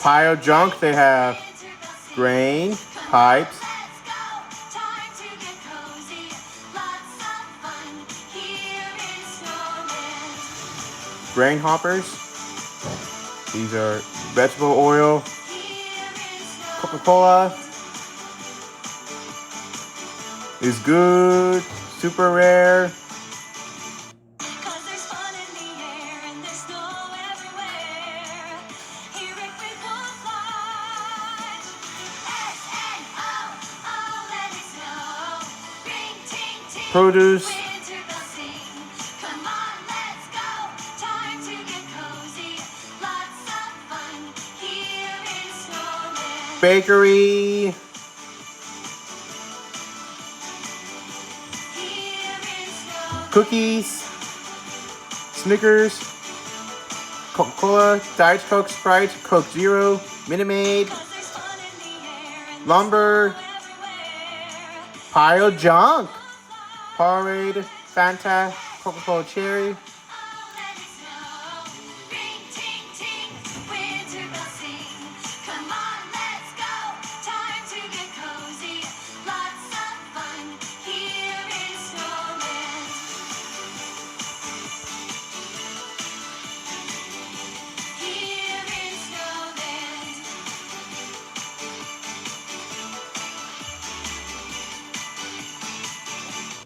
Pile junk, they have grain, pipes, grain hoppers. These are vegetable oil, Coca-Cola is good, super rare. Produce. Bakery. Cookies. Snickers. Coca-Cola. Diet Coke, Sprite, Coke Zero, Minute Maid. Lumber. Pile junk. Powerade, Fanta, Coca-Cola Cherry.